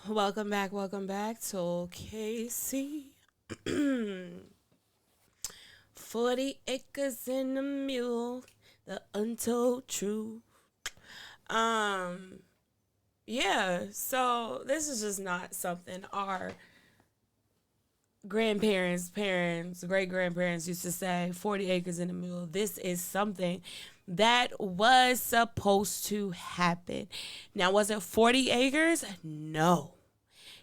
Welcome back to KC. 40 acres and a mule, the untold truth. Um, yeah, so this is just not something our grandparents, parents, great grandparents used to say 40 acres and a mule. This is something that was supposed to happen. Now, was it 40 acres? No,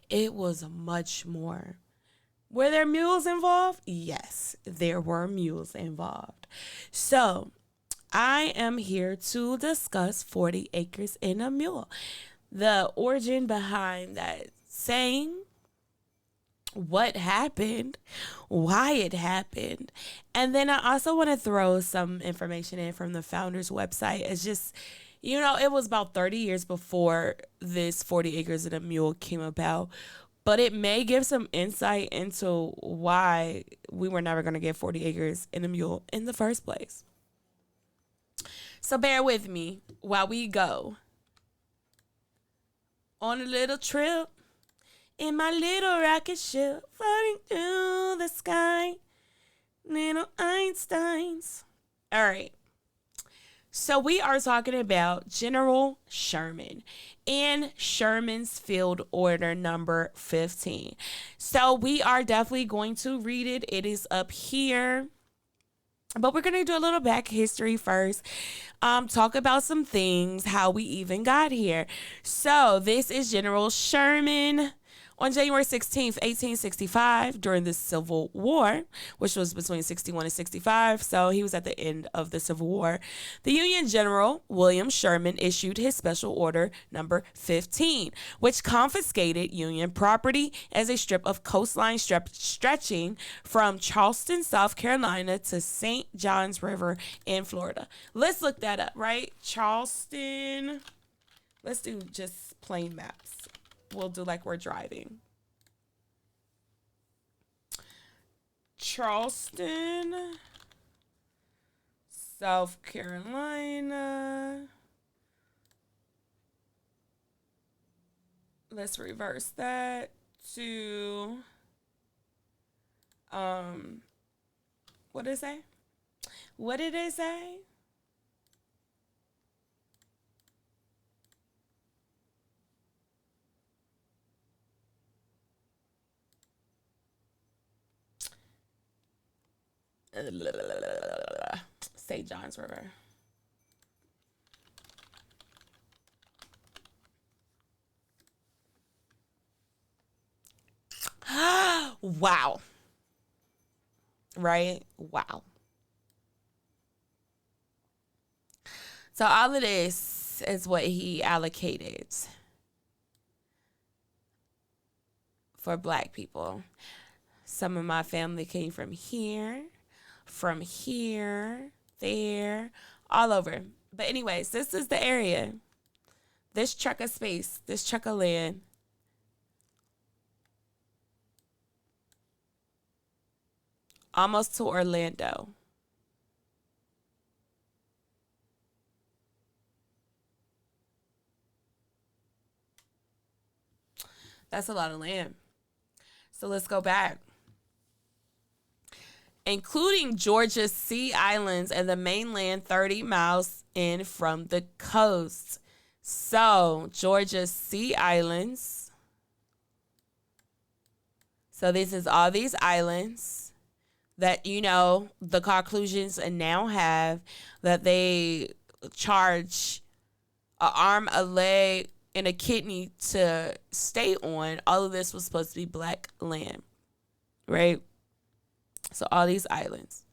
it was much more. Were there mules involved? Yes, there were mules involved. So, I am here to discuss 40 acres and a mule. The origin behind that saying, what happened, why it happened. And then I also want to throw some information in from the founder's website. It's just, it was about 30 years before this 40 acres and a mule came about. But it may give some insight into why we were never going to get 40 acres and a mule in the first place. So bear with me while we go on a little trip in my little rocket ship floating through the sky. Little Einsteins. All right. So we are talking about General Sherman and Sherman's Field Order number 15. So we are definitely going to read it. It is up here. But we're going to do a little back history first. Talk about some things, how we even got here. So this is General Sherman. On January 16th, 1865, during the Civil War, which was between 61 and 65, so he was at the end of the Civil War, the Union General William Sherman issued his Special Order number 15, which confiscated Union property as a strip of coastline stretching from Charleston, South Carolina to St. Johns River in Florida. Let's look that up, right? Charleston. Let's do just plain maps. We'll do like we're driving. Charleston, South Carolina. Let's reverse that to what did it say? What did it say? St. Johns River. Wow. Right? Wow. So all of this is what he allocated for black people. Some of my family came from here, there, all over. But anyways, this is the area. This chunk of space, this chunk of land. Almost to Orlando. That's a lot of land. So let's go back. Including Georgia's Sea Islands and the mainland 30 miles in from the coast. So, Georgia's Sea Islands. So, this is all these islands that, the conclusions and now have that they charge an arm, a leg, and a kidney to stay on. All of this was supposed to be black land, right? So all these islands.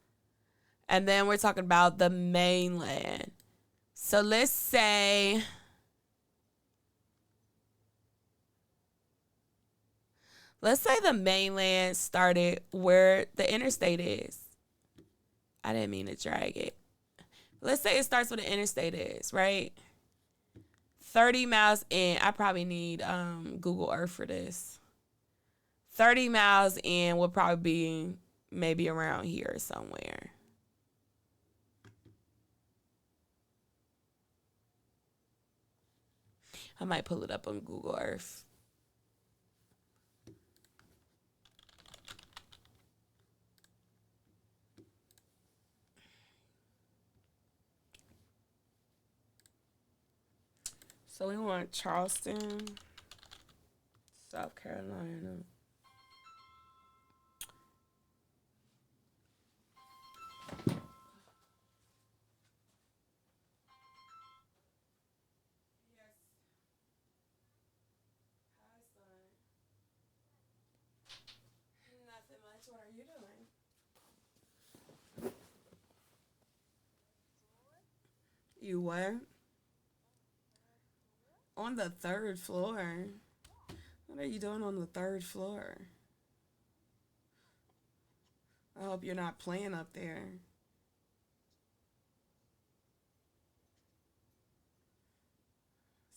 And then we're talking about the mainland. So let's say the mainland started where the interstate is. I didn't mean to drag it. Let's say it starts where the interstate is, right? 30 miles in. I probably need Google Earth for this. 30 miles in would probably be maybe around here somewhere. I might pull it up on Google Earth. So we want Charleston, South Carolina. Nothing much. What are you doing? You what? On the third floor. What are you doing on the third floor? I hope you're not playing up there.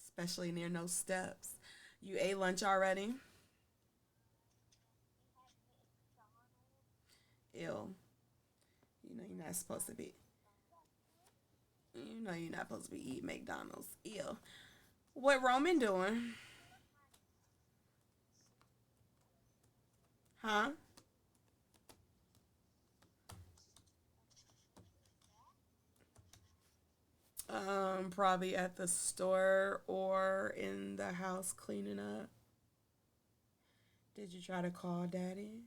Especially near no steps. You ate lunch already? Ew. You know you're not supposed to be. You know you're not supposed to be eating McDonald's. Ew. What Roman doing? Huh? Probably at the store or in the house cleaning up. Did you try to call daddy?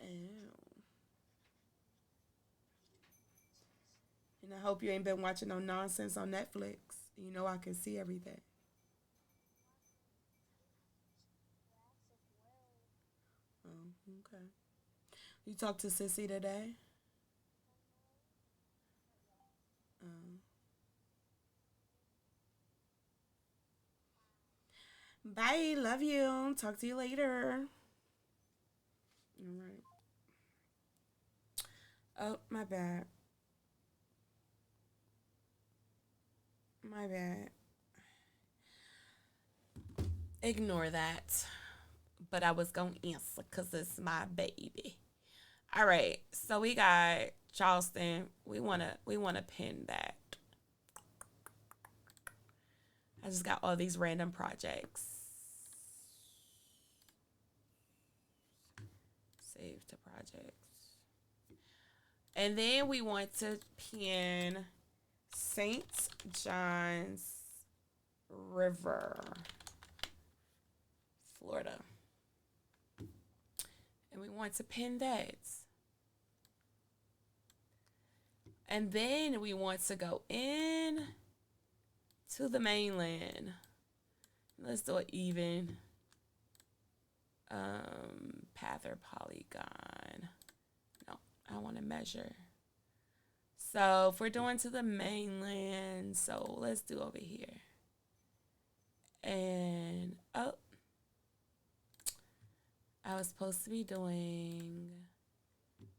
Ew. And I hope you ain't been watching no nonsense on Netflix. You know I can see everything. Oh, okay. You talked to Sissy today? Um, Bye. Love you. Talk to you later. All right. Oh, my bad. My bad. Ignore that. But I was going to answer because it's my baby. All right. So we got Charleston. We wanna pin that. I just got all these random projects. Save to projects. And then we want to pin St. John's River, Florida. And we want to pin that. And then we want to go in to the mainland. Let's do it even. Path or polygon. No, I want to measure. So if we're doing to the mainland, so let's do over here. And oh, I was supposed to be doing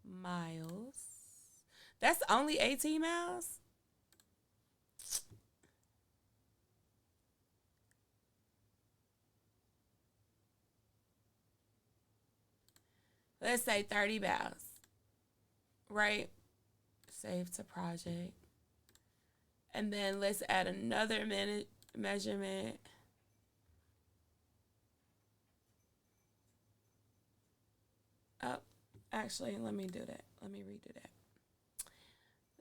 miles. That's only 18 miles? Let's say 30 miles. Right? Save to project. And then let's add another minute measurement. Oh, actually, let me do that. Let me redo that.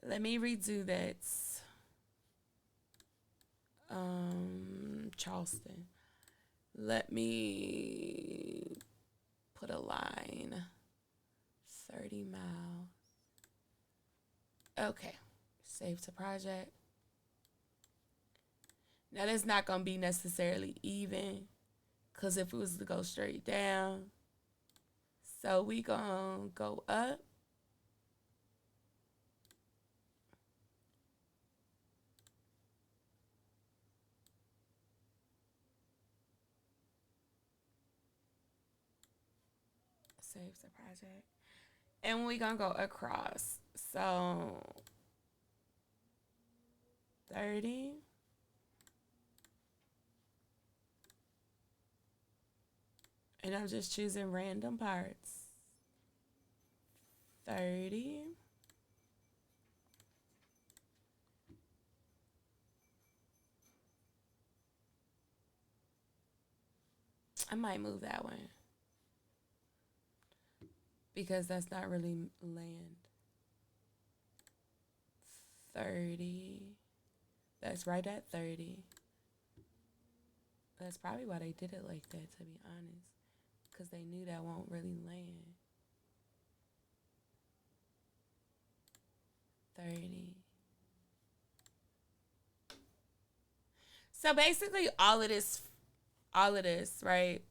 Let me redo that. Charleston. Let me put a line. 30 miles. Okay. Save to project. Now, that's not going to be necessarily even. Because if it was to go straight down. So, we going to go up. Save the project. And we going to go across. So, 30. And I'm just choosing random parts. 30. I might move that one. Because that's not really land. 30. That's right at 30. That's probably why they did it like that, to be honest. Because they knew that won't really land. 30. So basically all of this, right?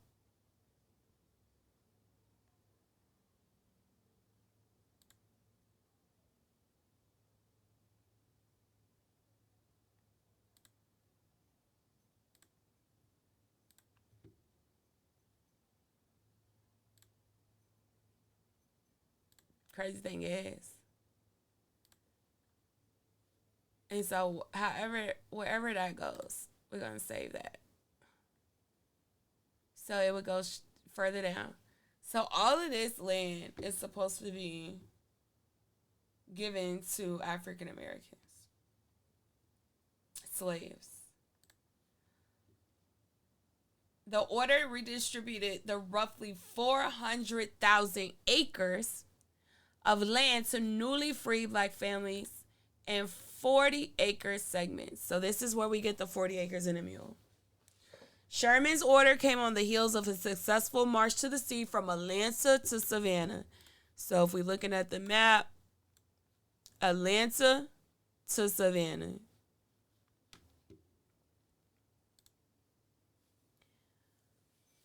Crazy thing is. And so wherever that goes, we're going to save that. So it would go further down. So all of this land is supposed to be given to African Americans, slaves. The order redistributed the roughly 400,000 acres of land to newly freed black families in 40-acre segments. So this is where we get the 40 acres and a mule. Sherman's order came on the heels of a successful march to the sea from Atlanta to Savannah. So if we're looking at the map, Atlanta to Savannah.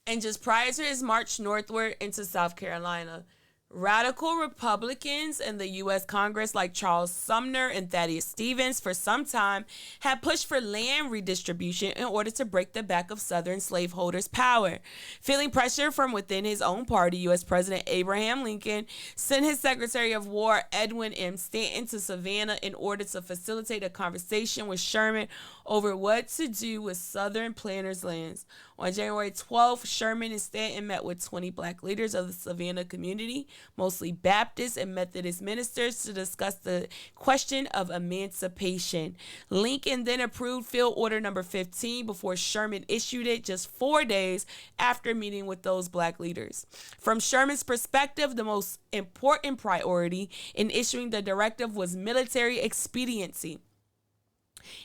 And just prior to his march northward into South Carolina, radical Republicans in the U.S. Congress like Charles Sumner and Thaddeus Stevens for some time had pushed for land redistribution in order to break the back of Southern slaveholders' power. Feeling pressure from within his own party, U.S. President Abraham Lincoln sent his Secretary of War Edwin M. Stanton to Savannah in order to facilitate a conversation with Sherman over what to do with Southern planters' lands. On January 12th, Sherman and Stanton met with 20 black leaders of the Savannah community, mostly Baptist and Methodist ministers, to discuss the question of emancipation. Lincoln then approved Field Order Number 15 before Sherman issued it just 4 days after meeting with those black leaders. From Sherman's perspective, the most important priority in issuing the directive was military expediency.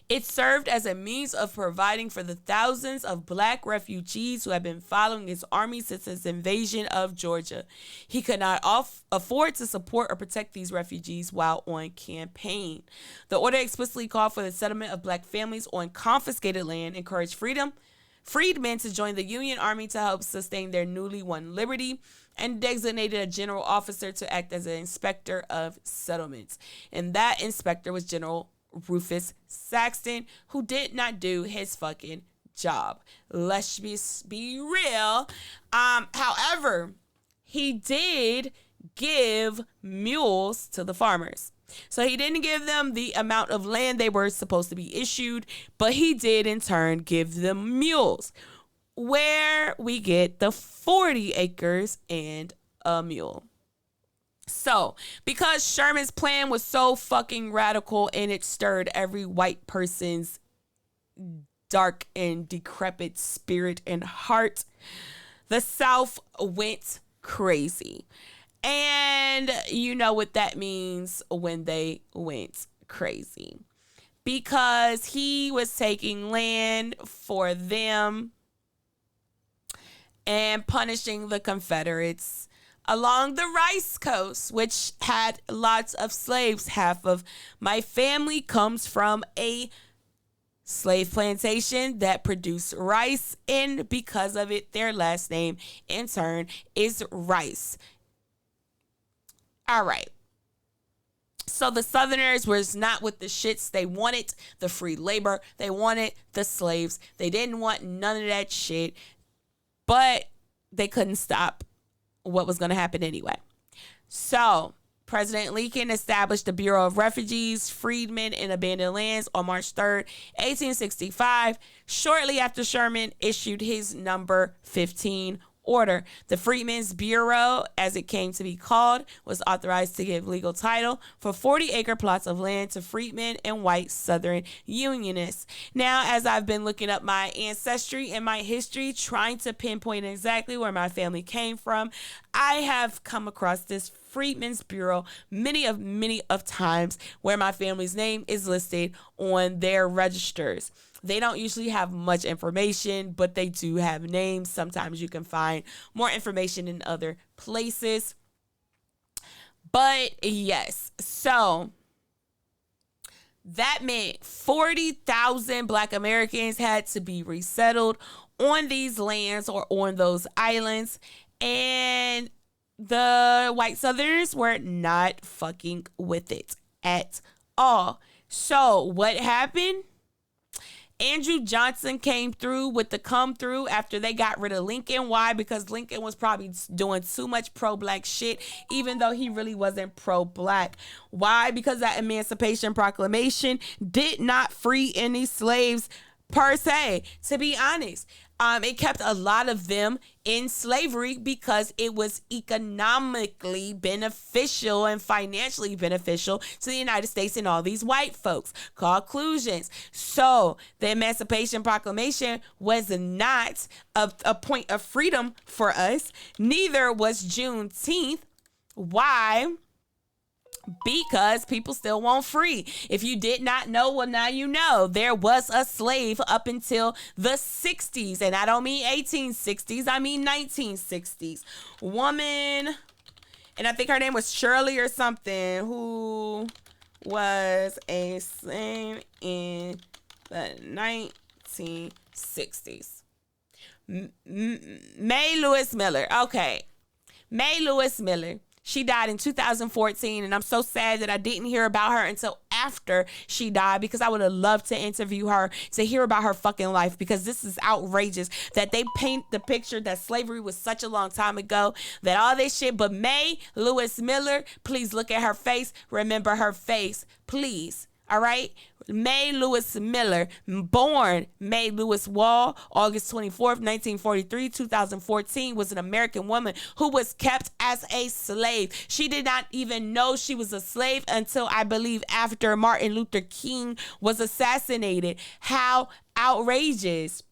It served as a means of providing for the thousands of black refugees who had been following his army since his invasion of Georgia. He could not afford to support or protect these refugees while on campaign. The order explicitly called for the settlement of black families on confiscated land, encouraged freedmen to join the Union Army to help sustain their newly won liberty, and designated a general officer to act as an inspector of settlements. And that inspector was General Rufus Saxton, who did not do his fucking job. Let's be real. However, he did give mules to the farmers. So he didn't give them the amount of land they were supposed to be issued, but he did in turn give them mules, where we get the 40 acres and a mule. So, because Sherman's plan was so fucking radical and it stirred every white person's dark and decrepit spirit and heart, the South went crazy. And you know what that means when they went crazy. Because he was taking land for them and punishing the Confederates along the Rice Coast, which had lots of slaves. Half of my family comes from a slave plantation that produced rice, and because of it, their last name in turn is Rice. All right. So the Southerners was not with the shits. They wanted the free labor. They wanted the slaves. They didn't want none of that shit, but they couldn't stop what was going to happen anyway. So President Lincoln established the Bureau of Refugees, Freedmen, and Abandoned Lands on March 3rd, 1865, shortly after Sherman issued his number 15 order. The Freedmen's Bureau, as it came to be called, was authorized to give legal title for 40-acre plots of land to freedmen and white Southern Unionists. Now, as I've been looking up my ancestry and my history, trying to pinpoint exactly where my family came from, I have come across this Freedmen's Bureau many of times where my family's name is listed on their registers. They don't usually have much information, but they do have names. Sometimes you can find more information in other places. But yes, so that meant 40,000 Black Americans had to be resettled on these lands or on those islands. And the white Southerners were not fucking with it at all. So what happened? Andrew Johnson came through with the come through after they got rid of Lincoln. Why? Because Lincoln was probably doing too much pro-black shit, even though he really wasn't pro-black. Why? Because that Emancipation Proclamation did not free any slaves per se, to be honest. It kept a lot of them in slavery because it was economically beneficial and financially beneficial to the United States and all these white folks. Conclusions. So the Emancipation Proclamation was not a point of freedom for us. Neither was Juneteenth. Why? Because people still want free. If you did not know, well, now you know. There was a slave up until the 60s. And I don't mean 1860s. I mean 1960s. Woman, and I think her name was Shirley or something, who was a slave in the 1960s. May Lewis Miller. Okay. May Lewis Miller. She died in 2014, and I'm so sad that I didn't hear about her until after she died, because I would have loved to interview her to hear about her fucking life, because this is outrageous that they paint the picture that slavery was such a long time ago, that all this shit. But May Lewis Miller, please look at her face. Remember her face, please. All right? May Lewis Miller, born May Lewis Wall, August 24th, 1943, 2014, was an American woman who was kept as a slave. She did not even know she was a slave until, I believe, after Martin Luther King was assassinated. How outrageous.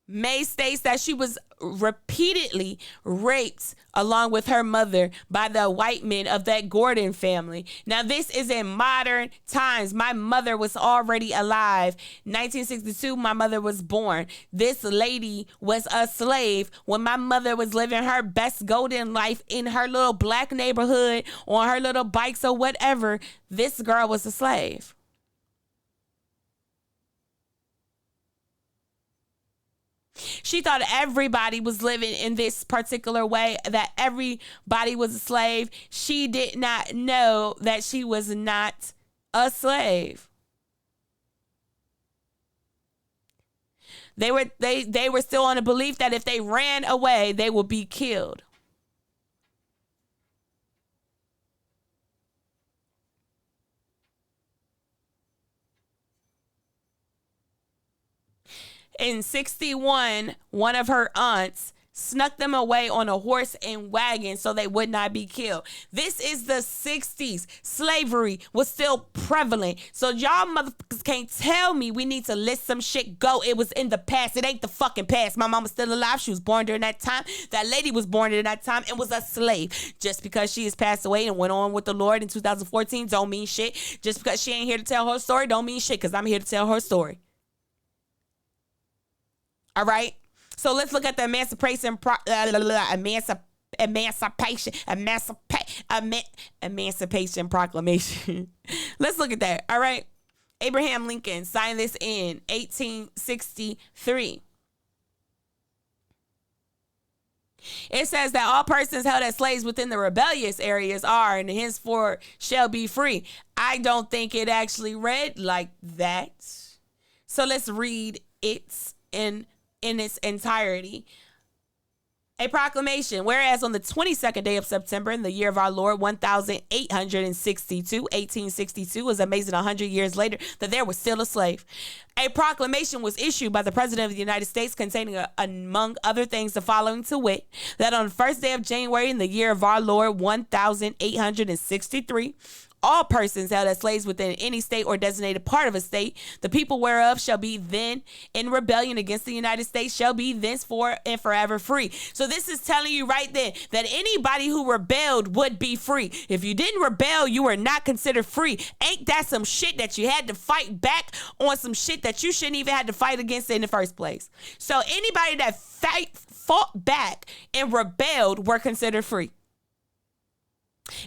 May states that she was repeatedly raped along with her mother by the white men of that Gordon family. Now, this is in modern times. My mother was already alive. 1962, my mother was born. This lady was a slave when my mother was living her best golden life in her little black neighborhood on her little bikes or whatever. This girl was a slave. She thought everybody was living in this particular way, that everybody was a slave. She did not know that she was not a slave. They were still on the belief that if they ran away, they would be killed. In 61, one of her aunts snuck them away on a horse and wagon so they would not be killed. This is the 60s. Slavery was still prevalent. So y'all motherfuckers can't tell me we need to let some shit go. It was in the past. It ain't the fucking past. My mom was still alive. She was born during that time. That lady was born during that time and was a slave. Just because she has passed away and went on with the Lord in 2014 don't mean shit. Just because she ain't here to tell her story don't mean shit, because I'm here to tell her story. All right. So let's look at the Emancipation Proclamation. Let's look at that. All right. Abraham Lincoln signed this in 1863. It says that all persons held as slaves within the rebellious areas are and henceforth shall be free. I don't think it actually read like that. So let's read it in its entirety. A proclamation, whereas on the 22nd day of September in the year of our Lord, 1862, was amazing 100 years later that there was still a slave. A proclamation was issued by the President of the United States containing, among other things, the following to wit, that on the first day of January in the year of our Lord, 1863, all persons held as slaves within any state or designated part of a state, the people whereof shall be then in rebellion against the United States, shall be thenceforth and forever free. So this is telling you right there that anybody who rebelled would be free. If you didn't rebel, you were not considered free. Ain't that some shit that you had to fight back on, some shit that you shouldn't even have to fight against in the first place? So anybody that fought back and rebelled were considered free.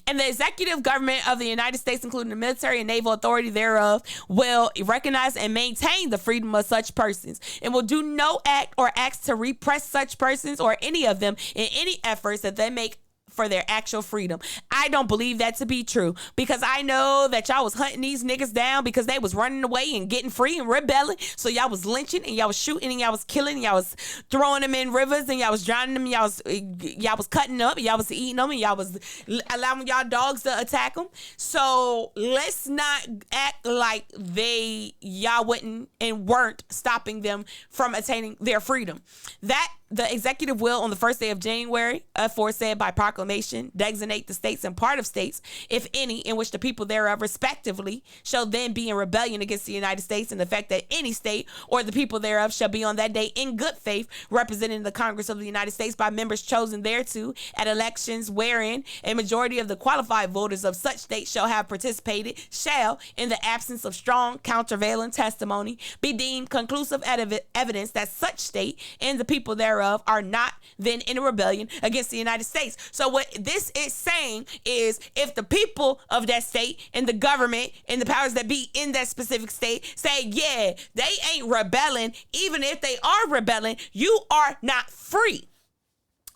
And the executive government of the United States, including the military and naval authority thereof, will recognize and maintain the freedom of such persons, and will do no act or acts to repress such persons or any of them in any efforts that they make for their actual freedom. I don't believe that to be true, because I know that y'all was hunting these niggas down because they was running away and getting free and rebelling. So y'all was lynching and y'all was shooting and y'all was killing and y'all was throwing them in rivers and y'all was drowning them. Y'all was cutting up and y'all was eating them and y'all was allowing y'all dogs to attack them. So let's not act like y'all wouldn't and weren't stopping them from attaining their freedom. That the executive will, on the first day of January, aforesaid by proclamation, designate the states and part of states, if any, in which the people thereof respectively shall then be in rebellion against the United States, and the fact that any state or the people thereof shall be on that day in good faith representing the Congress of the United States by members chosen thereto at elections wherein a majority of the qualified voters of such state shall have participated, shall, in the absence of strong countervailing testimony, be deemed conclusive evidence that such state and the people thereof are not then in a rebellion against the United States. So what this is saying is, if the people of that state and the government and the powers that be in that specific state say, yeah, they ain't rebelling, even if they are rebelling, you are not free.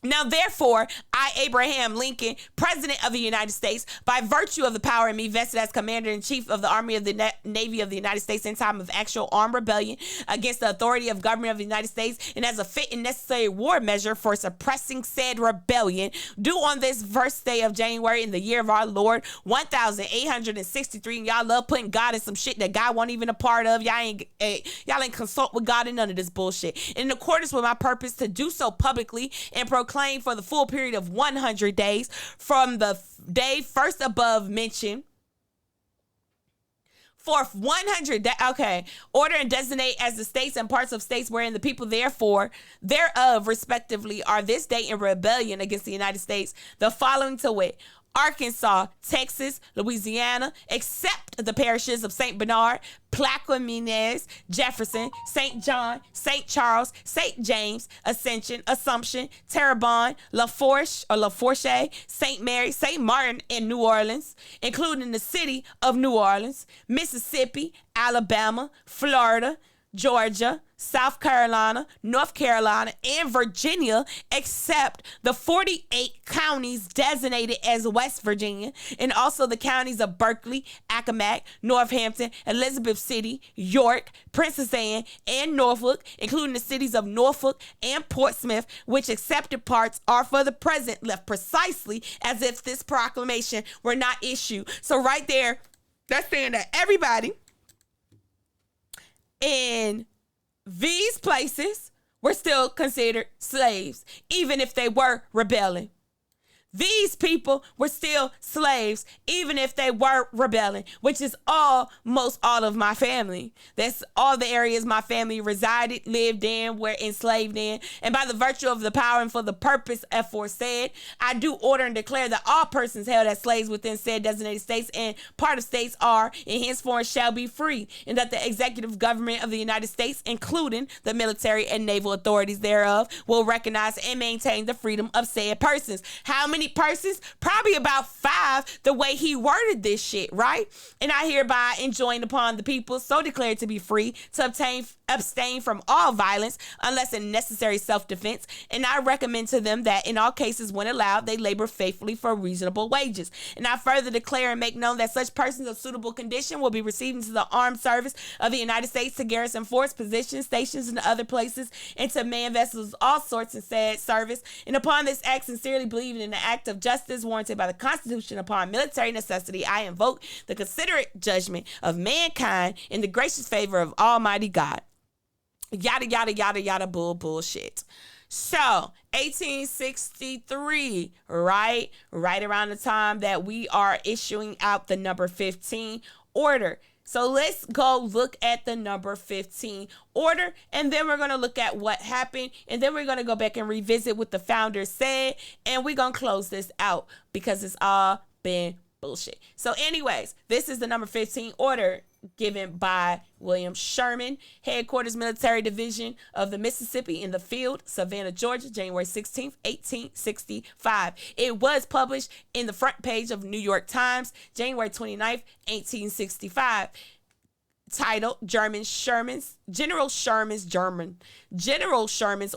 Now, therefore, I, Abraham Lincoln, President of the United States, by virtue of the power in me vested as Commander-in-Chief of the Army of the Navy of the United States in time of actual armed rebellion against the authority of government of the United States, and as a fit and necessary war measure for suppressing said rebellion, do on this first day of January in the year of our Lord, 1863, and y'all love putting God in some shit that God wasn't even a part of. Y'all ain't consult with God in none of this bullshit. In accordance with my purpose to do so publicly and proclaim for the full period of 100 days from the day first above mentioned, for 100 days, okay, order and designate as the states and parts of states wherein the people therefore thereof respectively are this day in rebellion against the United States, the following to wit: Arkansas, Texas, Louisiana, except the parishes of St. Bernard, Plaquemines, Jefferson, St. John, St. Charles, St. James, Assumption, Terrebonne, Lafourche, St. Mary, St. Martin, and New Orleans, including the city of New Orleans, Mississippi, Alabama, Florida, Georgia, South Carolina, North Carolina, and Virginia, except the 48 counties designated as West Virginia, and also the counties of Berkeley, Accomack, Northampton, Elizabeth City, York, Princess Anne, and Norfolk, including the cities of Norfolk and Portsmouth, which accepted parts are for the present left precisely as if this proclamation were not issued. So right there, that's saying that everybody in these places were still considered slaves, even if they were rebelling. These people were still slaves, even if they were rebelling, which is almost all of my family. That's all the areas my family resided, lived in, were enslaved in. And by the virtue of the power and for the purpose aforesaid, I do order and declare that all persons held as slaves within said designated states and part of states are and henceforth shall be free, and that the executive government of the United States, including the military and naval authorities thereof, will recognize and maintain the freedom of said persons. How many many persons? Probably about 5, the way he worded this shit, right? And I hereby enjoin upon the people so declared to be free to abstain from all violence unless in necessary self-defense, and I recommend to them that in all cases when allowed they labor faithfully for reasonable wages. And I further declare and make known that such persons of suitable condition will be received into the armed service of the United States to garrison forts, positions, stations, and other places, and to man vessels of all sorts in said service. And upon this act, sincerely believing in the act of justice warranted by the Constitution upon military necessity, I invoke the considerate judgment of mankind in the gracious favor of Almighty God. Yada, yada, yada, yada, bullshit. So, 1863, right around the time that we are issuing out the number 15 order. So let's go look at the number 15 order, and then we're going to look at what happened, and then we're going to go back and revisit what the founder said, and we're going to close this out because it's all been bullshit. So anyways, this is the number 15 order given by William Sherman, Headquarters Military Division of the Mississippi in the Field, Savannah, Georgia, January 16th, 1865. It was published in the front page of New York Times, January 29th, 1865. Titled General Sherman's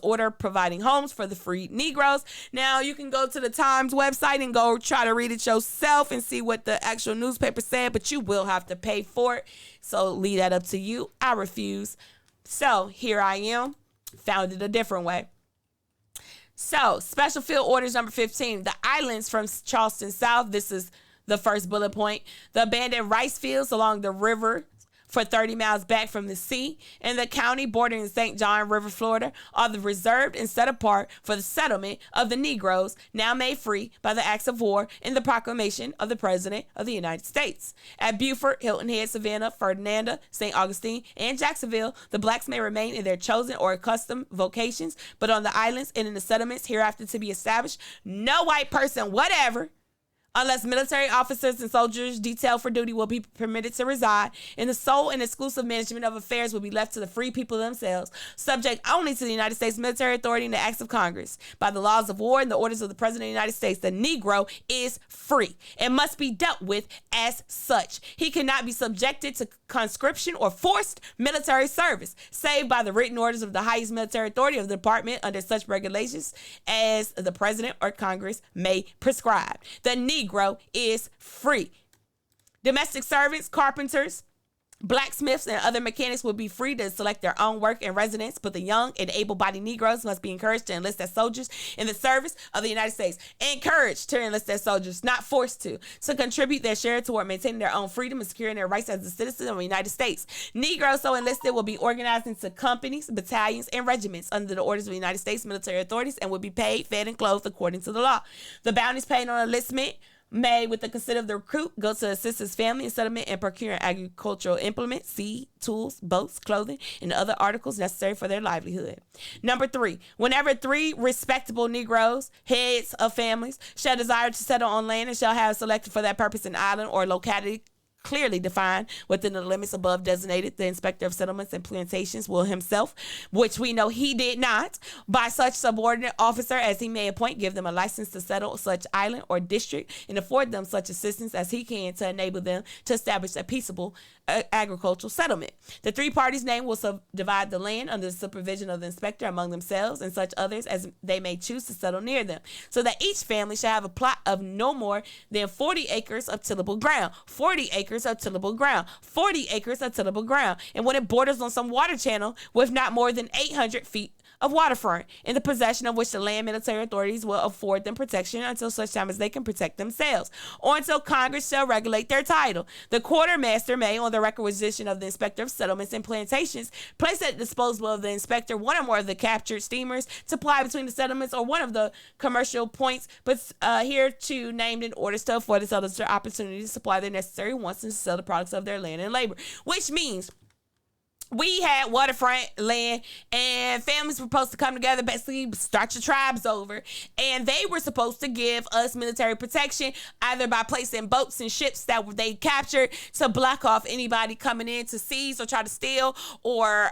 order providing homes for the freed Negroes. Now you can go to the Times website and go try to read it yourself and see what the actual newspaper said, but you will have to pay for it. So leave that up to you. I refuse. So here I am, found it a different way. So Special Field Orders number 15, the islands from Charleston South. This is the first bullet point. The abandoned rice fields along the river for 30 miles back from the sea, and the county bordering the St. John River, Florida, are the reserved and set apart for the settlement of the Negroes, now made free by the acts of war and the proclamation of the President of the United States. At Beaufort, Hilton Head, Savannah, Ferdinand, St. Augustine, and Jacksonville, the blacks may remain in their chosen or accustomed vocations, but on the islands and in the settlements hereafter to be established, no white person whatever, unless military officers and soldiers detailed for duty, will be permitted to reside, and the sole and exclusive management of affairs will be left to the free people themselves, subject only to the United States military authority and the acts of Congress. By the laws of war and the orders of the President of the United States, the Negro is free and must be dealt with as such. He cannot be subjected to conscription or forced military service, save by the written orders of the highest military authority of the department under such regulations as the President or Congress may prescribe. The Negro is free. Domestic servants, carpenters, blacksmiths, and other mechanics will be free to select their own work and residence, but the young and able-bodied Negroes must be encouraged to enlist as soldiers in the service of the United States. Encouraged to enlist as soldiers, not forced to contribute their share toward maintaining their own freedom and securing their rights as a citizen of the United States. Negroes so enlisted will be organized into companies, battalions, and regiments under the orders of the United States military authorities and will be paid, fed, and clothed according to the law. The bounties paid on enlistment may, with the consent of the recruit, go to assist his family in settlement and procuring agricultural implements, seed, tools, boats, clothing, and other articles necessary for their livelihood. Number 3, whenever 3 respectable Negroes, heads of families, shall desire to settle on land and shall have selected for that purpose an island or locality clearly defined within the limits above designated, the inspector of settlements and plantations will himself, which we know he did not, by such subordinate officer as he may appoint, give them a license to settle such island or district and afford them such assistance as he can to enable them to establish a peaceable agricultural settlement. The 3 parties named will subdivide the land under the supervision of the inspector among themselves and such others as they may choose to settle near them, so that each family shall have a plot of no more than 40 acres of tillable ground, 40 acres of tillable ground, 40 acres of tillable ground, and when it borders on some water channel with not more than 800 feet of waterfront, in the possession of which the land military authorities will afford them protection until such time as they can protect themselves, or until Congress shall regulate their title. The quartermaster may, on the requisition of the inspector of settlements and plantations, place at the disposal of the inspector one or more of the captured steamers to ply between the settlements or one of the commercial points, but hereto named in orders to afford the settlers the opportunity to supply their necessary wants and to sell the products of their land and labor. Which means we had waterfront land and families were supposed to come together, basically start your tribes over, and they were supposed to give us military protection either by placing boats and ships that they captured to block off anybody coming in to seize or try to steal or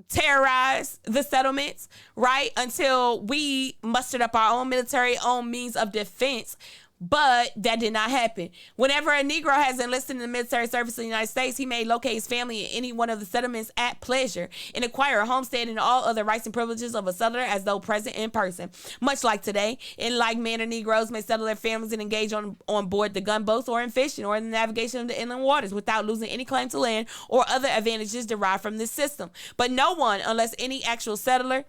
terrorize the settlements, right? Until we mustered up our own military, own means of defense. But that did not happen. Whenever a Negro has enlisted in the military service of the United States, he may locate his family in any one of the settlements at pleasure and acquire a homestead and all other rights and privileges of a settler as though present in person. Much like today, in like manner, Negroes may settle their families and engage on board the gunboats or in fishing or in the navigation of the inland waters without losing any claim to land or other advantages derived from this system. But no one, unless any actual settler,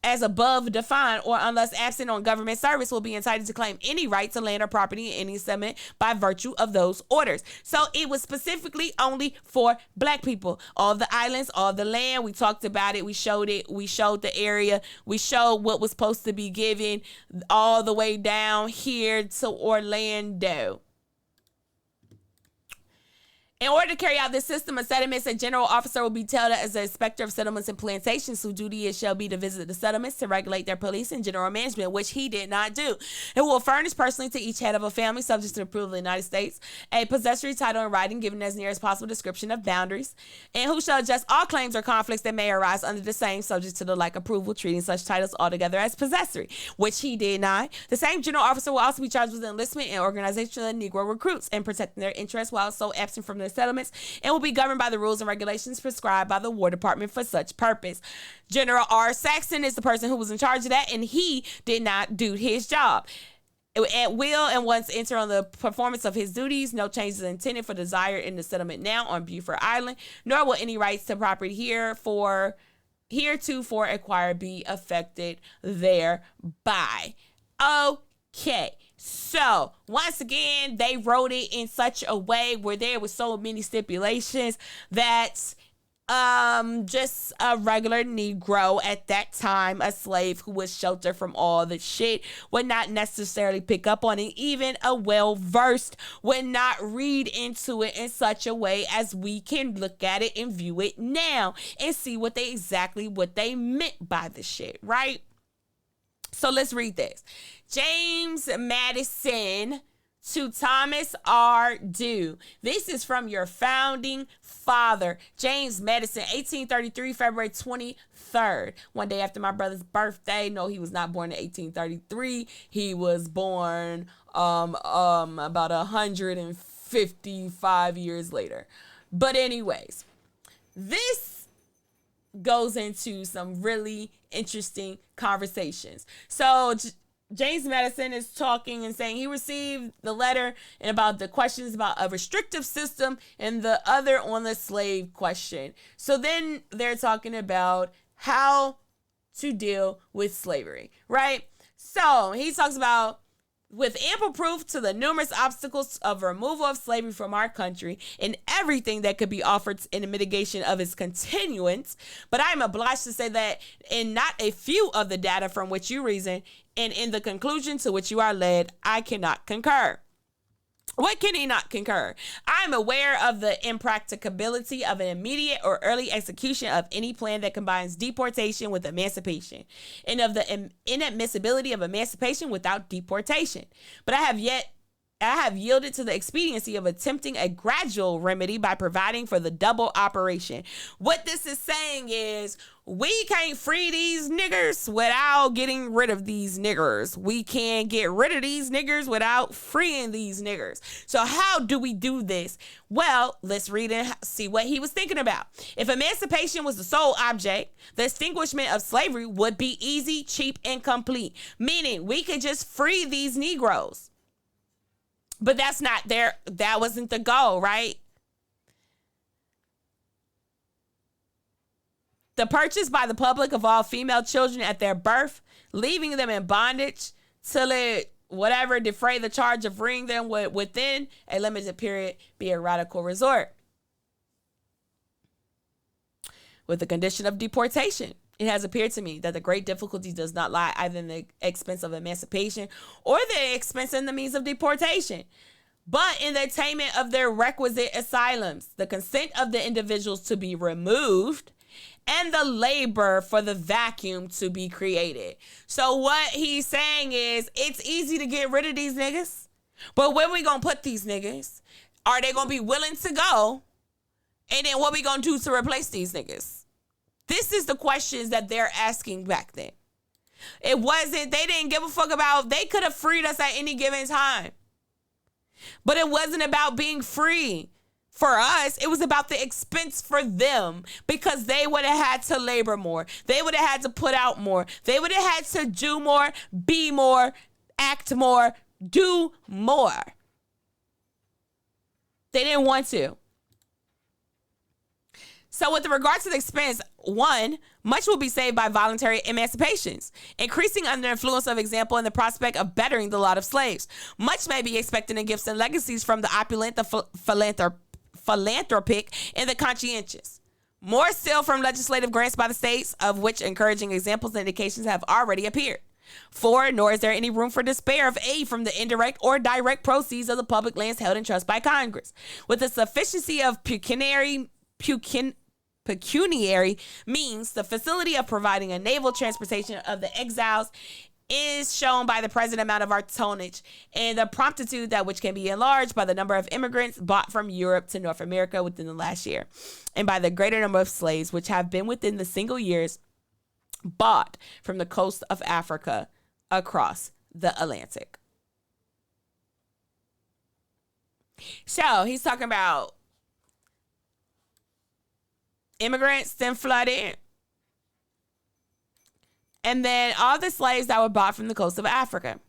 as above defined, or unless absent on government service, will be entitled to claim any right to land or property in any settlement by virtue of those orders. So it was specifically only for black people. All the islands, all the land, we talked about it, we showed the area, we showed what was supposed to be given all the way down here to Orlando. In order to carry out this system of settlements, a general officer will be tailed as the inspector of settlements and plantations, whose duty it shall be to visit the settlements to regulate their police and general management, which he did not do. It will furnish personally to each head of a family, subject to approval of the United States, a possessory title in writing, given as near as possible description of boundaries, and who shall adjust all claims or conflicts that may arise under the same, subject to the like approval, treating such titles altogether as possessory, which he did not. The same general officer will also be charged with the enlistment and organization of Negro recruits and protecting their interests while so absent from their settlements, and will be governed by the rules and regulations prescribed by the War Department for such purpose. General R. Saxon is the person who was in charge of that, and he did not do his job at will, and once enter on the performance of his duties, no changes intended for desire in the settlement now on Beaufort Island, nor will any rights to property heretofore acquired be affected thereby. Okay. So, once again, they wrote it in such a way where there was so many stipulations that just a regular Negro at that time, a slave who was sheltered from all the shit, would not necessarily pick up on it. Even a well-versed would not read into it in such a way as we can look at it and view it now and see what they meant by the shit, right? So let's read this. James Madison to Thomas R. Dew. This is from your founding father, James Madison, 1833, February 23rd. One day after my brother's birthday. No, he was not born in 1833. He was born about 155 years later. But anyways, this goes into some really interesting conversations. So James Madison is talking and saying he received the letter and about the questions about a restrictive system and the other on the slave question. So then they're talking about how to deal with slavery, right? So he talks about, with ample proof to the numerous obstacles of removal of slavery from our country and everything that could be offered in the mitigation of its continuance, but I am obliged to say that in not a few of the data from which you reason and in the conclusion to which you are led, I cannot concur. What can he not concur? I am aware of the impracticability of an immediate or early execution of any plan that combines deportation with emancipation, and of the inadmissibility of emancipation without deportation. But I have yielded to the expediency of attempting a gradual remedy by providing for the double operation. What this is saying is, we can't free these niggers without getting rid of these niggers. We can't get rid of these niggers without freeing these niggers. So how do we do this? Well, let's read and see what he was thinking about. If emancipation was the sole object, the extinguishment of slavery would be easy, cheap, and complete. Meaning we could just free these Negroes. But that wasn't the goal, right? The purchase by the public of all female children at their birth, leaving them in bondage till it, whatever, defray the charge of freeing them within a limited period, be a radical resort. With the condition of deportation, it has appeared to me that the great difficulty does not lie either in the expense of emancipation or the expense in the means of deportation, but in the attainment of their requisite asylums, the consent of the individuals to be removed, and the labor for the vacuum to be created. So what he's saying is, it's easy to get rid of these niggas, but where we gonna put these niggas? Are they gonna be willing to go? And then what we gonna do to replace these niggas? This is the questions that they're asking back then. It wasn't, they didn't give a fuck about, they could have freed us at any given time. But it wasn't about being free. For us, it was about the expense for them, because they would have had to labor more. They would have had to put out more. They would have had to do more, be more, act more, do more. They didn't want to. So with regard to the expense, one, much will be saved by voluntary emancipations, increasing under influence of example and the prospect of bettering the lot of slaves. Much may be expected in gifts and legacies from the opulent, the philanthropic, and the conscientious. More still from legislative grants by the states, of which encouraging examples and indications have already appeared. 4, nor is there any room for despair of aid from the indirect or direct proceeds of the public lands held in trust by Congress. With the sufficiency of pecuniary means, the facility of providing a naval transportation of the exiles is shown by the present amount of our tonnage and the promptitude that which can be enlarged by the number of immigrants brought from Europe to North America within the last year, and by the greater number of slaves which have been within the single years bought from the coast of Africa across the Atlantic. So he's talking about immigrants then flooded in. And then all the slaves that were bought from the coast of Africa.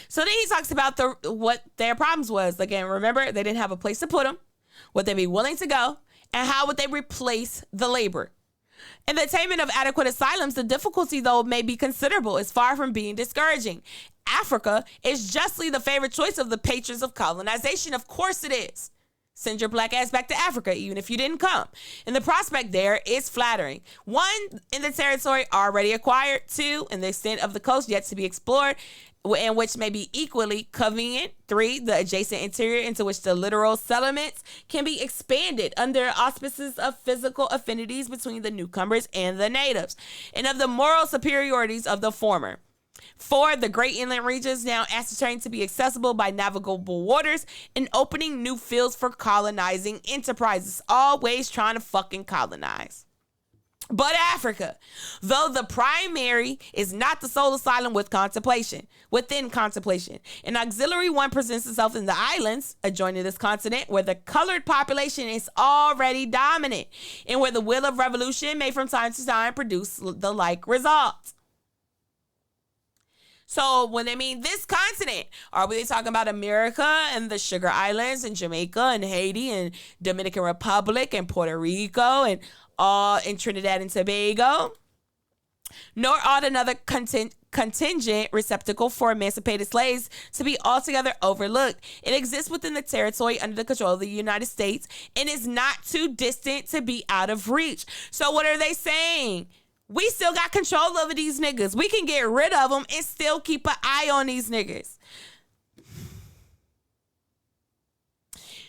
So then he talks about what their problems was. Again, remember, they didn't have a place to put them. Would they be willing to go? And how would they replace the labor? In the attainment of adequate asylums, the difficulty, though, may be considerable, is far from being discouraging. Africa is justly the favorite choice of the patrons of colonization. Of course it is. Send your black ass back to Africa, even if you didn't come. And the prospect there is flattering. 1, in the territory already acquired. 2, in the extent of the coast yet to be explored, and which may be equally convenient. 3, the adjacent interior into which the littoral settlements can be expanded under auspices of physical affinities between the newcomers and the natives, and of the moral superiorities of the former. 4, the great inland regions now ascertained to be accessible by navigable waters and opening new fields for colonizing enterprises, always trying to fucking colonize. But Africa, though the primary, is not the sole asylum within contemplation. An auxiliary one presents itself in the islands adjoining this continent, where the colored population is already dominant and where the will of revolution may from time to time produce the like results. So when they mean this continent, are we talking about America and the Sugar Islands and Jamaica and Haiti and Dominican Republic and Puerto Rico and all in Trinidad and Tobago? Nor ought another contingent receptacle for emancipated slaves to be altogether overlooked. It exists within the territory under the control of the United States and is not too distant to be out of reach. So what are they saying? We still got control over these niggas. We can get rid of them and still keep an eye on these niggas.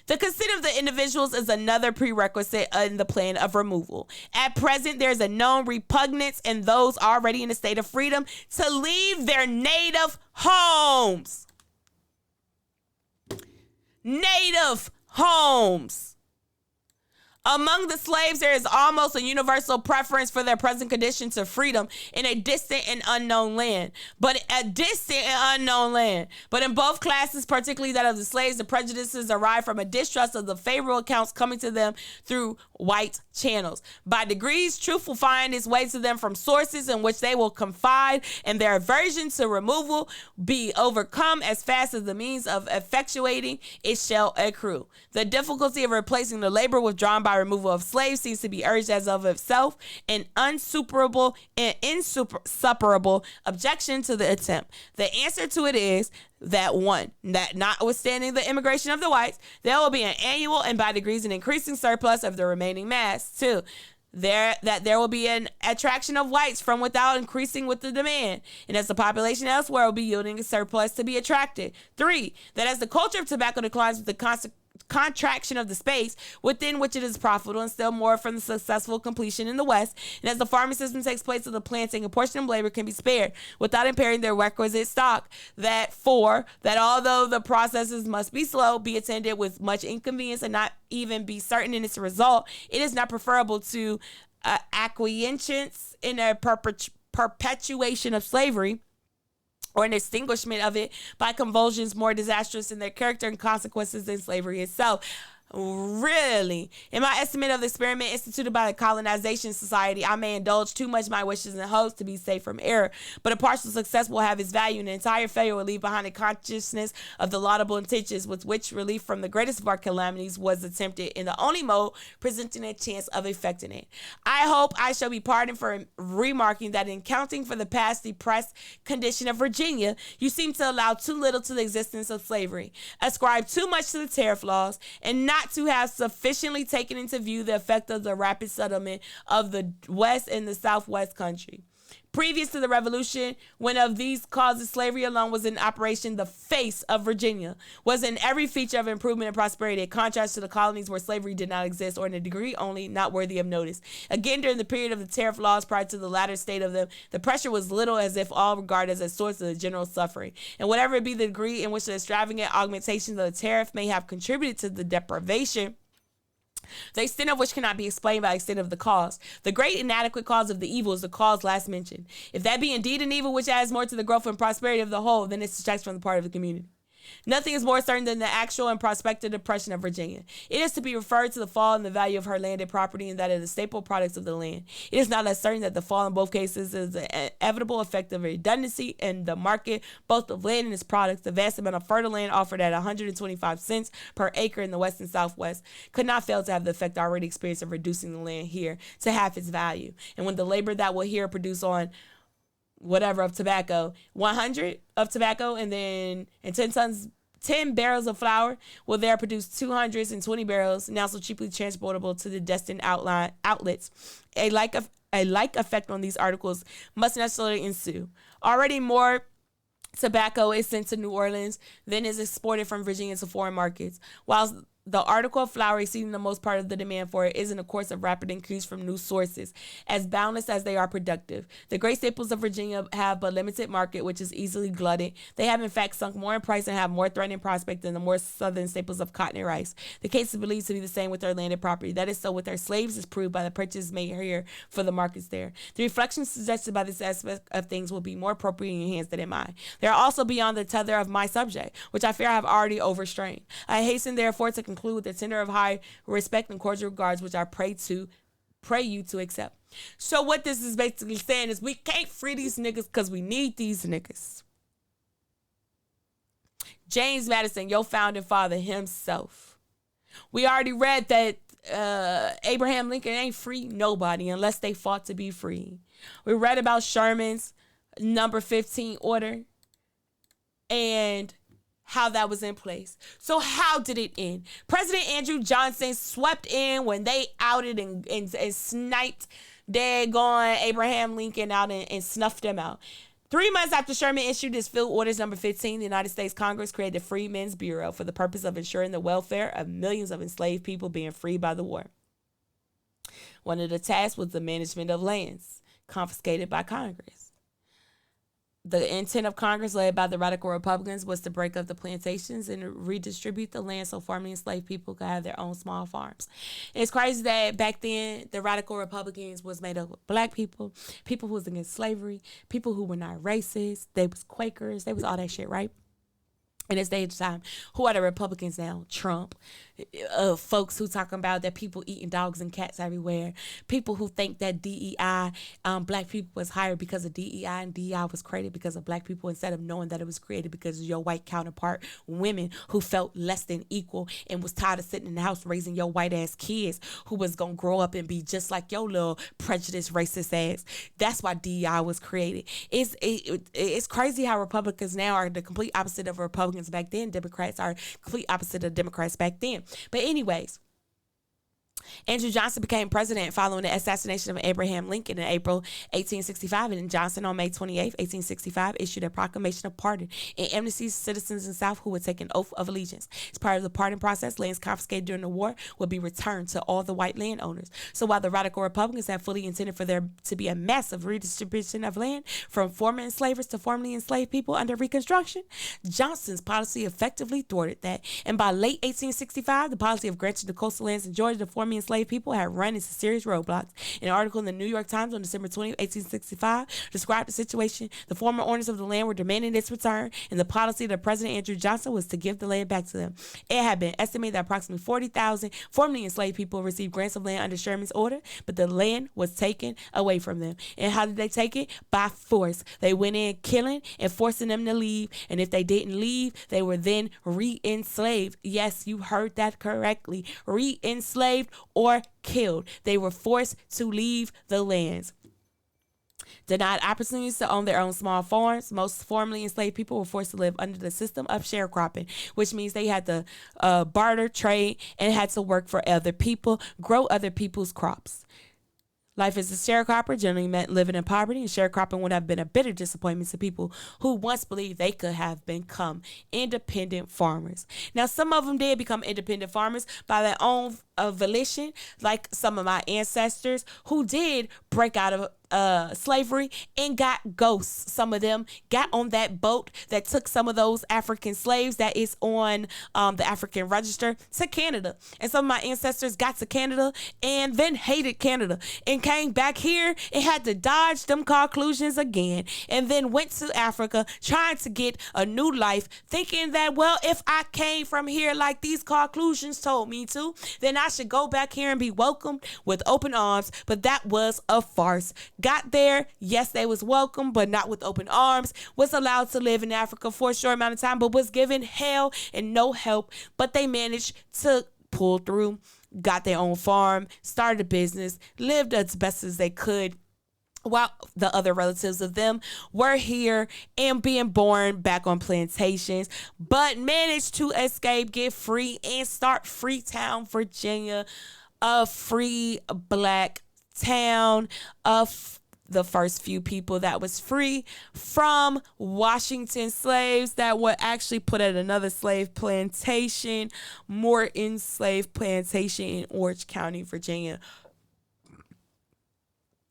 The consent of the individuals is another prerequisite in the plan of removal. At present, there's a known repugnance in those already in a state of freedom to leave their native homes. Native homes. Among the slaves, there is almost a universal preference for their present condition to freedom in a distant and unknown land. But in both classes, particularly that of the slaves, the prejudices arise from a distrust of the favorable accounts coming to them through white channels. By degrees, truth will find its way to them from sources in which they will confide, and their aversion to removal be overcome as fast as the means of effectuating it shall accrue. The difficulty of replacing the labor withdrawn by removal of slaves seems to be urged as of itself an insuperable objection to the attempt. The answer to it is that 1, that notwithstanding the immigration of the whites, there will be an annual and by degrees an increasing surplus of the remaining mass. 2, there will be an attraction of whites from without increasing with the demand, and as the population elsewhere will be yielding a surplus to be attracted. 3, that as the culture of tobacco declines with the contraction of the space within which it is profitable, and still more from the successful completion in the West, and as the farming system takes place of the planting, a portion of labor can be spared without impairing their requisite stock. That 4, that although the processes must be slow, be attended with much inconvenience, and not even be certain in its result, it is not preferable to acquiescence in a perpetuation of slavery, or an extinguishment of it by convulsions more disastrous in their character and consequences than slavery itself. Really, in my estimate of the experiment instituted by the Colonization Society, I may indulge too much my wishes and hopes to be safe from error, but a partial success will have its value, and an entire failure will leave behind a consciousness of the laudable intentions with which relief from the greatest of our calamities was attempted in the only mode presenting a chance of effecting it. I hope I shall be pardoned for remarking that in counting for the past depressed condition of Virginia, you seem to allow too little to the existence of slavery, ascribe too much to the tariff laws, and not to have sufficiently taken into view the effect of the rapid settlement of the West and the Southwest country. Previous to the Revolution, when of these causes slavery alone was in operation, the face of Virginia was in every feature of improvement and prosperity, in contrast to the colonies where slavery did not exist, or in a degree only not worthy of notice. Again, during the period of the tariff laws prior to the latter state of them, the pressure was little, as if all regarded as a source of the general suffering. And whatever be the degree in which the extravagant augmentation of the tariff may have contributed to the deprivation, the extent of which cannot be explained by the extent of the cause. The great inadequate cause of the evil is the cause last mentioned. If that be indeed an evil which adds more to the growth and prosperity of the whole, then it subtracts from the part of the community. Nothing is more certain than the actual and prospective depression of Virginia. It is to be referred to the fall in the value of her landed property and that of the staple products of the land. It is not less certain that the fall in both cases is an inevitable effect of redundancy in the market, both of land and its products. The vast amount of fertile land offered at 125 cents per acre in the West and Southwest could not fail to have the effect already experienced of reducing the land here to half its value. And when the labor that will here produce on whatever of tobacco, 100 of tobacco, and then 10 barrels of flour will there produce 220 barrels, now so cheaply transportable to the destined outlets. A like effect on these articles must necessarily ensue. Already more tobacco is sent to New Orleans than is exported from Virginia to foreign markets, whilst the article of flour exceeding the most part of the demand for it is in a course of rapid increase from new sources, as boundless as they are productive. The great staples of Virginia have but limited market, which is easily glutted. They have in fact sunk more in price and have more threatening prospect than the more southern staples of cotton and rice. The case is believed to be the same with their landed property. That is so with their slaves, is proved by the purchases made here for the markets there. The reflections suggested by this aspect of things will be more appropriate in your hands than in mine. They are also beyond the tether of my subject, which I fear I have already overstrained. I hasten therefore to conclude with the tender of high respect and cordial regards, which I pray you to accept. So what this is basically saying is we can't free these niggas because we need these niggas. James Madison, your founding father himself. We already read that Abraham Lincoln ain't free nobody unless they fought to be free. We read about Sherman's number 15 order and how that was in place. So how did it end? President Andrew Johnson swept in when they outed and sniped daggone Abraham Lincoln out and snuffed him out. 3 months after Sherman issued his field orders number 15, the United States Congress created the Freedmen's Bureau for the purpose of ensuring the welfare of millions of enslaved people being freed by the war. One of the tasks was the management of lands confiscated by Congress. The intent of Congress, led by the radical Republicans, was to break up the plantations and redistribute the land so formerly enslaved people could have their own small farms. And it's crazy that back then, the radical Republicans was made up of black people, people who was against slavery, people who were not racist, they was Quakers, they was all that shit, right? In this day of time, who are the Republicans now? Trump. Folks who talking about that people eating dogs and cats everywhere. People who think that DEI, black people was hired because of DEI, and DEI was created because of black people instead of knowing that it was created because of your white counterpart. Women who felt less than equal and was tired of sitting in the house raising your white ass kids who was going to grow up and be just like your little prejudiced racist ass. That's why DEI was created. It's crazy how Republicans now are the complete opposite of Republicans back then. Democrats are complete opposite of Democrats back then. But anyways, Andrew Johnson became president following the assassination of Abraham Lincoln in April 1865, and Johnson on May 28, 1865, issued a proclamation of pardon and amnesty to citizens in the South who would take an oath of allegiance. As part of the pardon process, lands confiscated during the war would be returned to all the white landowners. So while the radical Republicans had fully intended for there to be a massive redistribution of land from former enslavers to formerly enslaved people under Reconstruction, Johnson's policy effectively thwarted that. And by late 1865, the policy of granting the coastal lands in Georgia to formerly formerly enslaved people had run into serious roadblocks. An article in the New York Times on December 20, 1865 described the situation. The former owners of the land were demanding its return, and the policy of President Andrew Johnson was to give the land back to them. It had been estimated that approximately 40,000 formerly enslaved people received grants of land under Sherman's order, but the land was taken away from them. And how did they take it? By force. They went in killing and forcing them to leave, and if they didn't leave, they were then re-enslaved. Yes, you heard that correctly. Re-enslaved or killed. They were forced to leave the lands. Denied opportunities to own their own small farms, most formerly enslaved people were forced to live under the system of sharecropping, which means they had to barter, trade, and had to work for other people, grow other people's crops. Life as a sharecropper generally meant living in poverty, and sharecropping would have been a bitter disappointment to people who once believed they could have become independent farmers. Now, some of them did become independent farmers by their own volition, like some of my ancestors who did break out of slavery and got ghosts. Some of them got on that boat that took some of those African slaves that is on the African register to Canada. And some of my ancestors got to Canada and then hated Canada and came back here and had to dodge them conclusions again, and then went to Africa trying to get a new life, thinking that, well, if I came from here like these conclusions told me to, then I should go back here and be welcomed with open arms. But that was a farce. Got there, yes, they was welcome, but not with open arms. Was allowed to live in Africa for a short amount of time, but was given hell and no help. But they managed to pull through, got their own farm, started a business, lived as best as they could, while the other relatives of them were here and being born back on plantations, but managed to escape, get free, and start Freetown, Virginia, a free black town of the first few people that was free from Washington slaves that were actually put at another slave plantation, Morton Slave Plantation in Orange County, Virginia.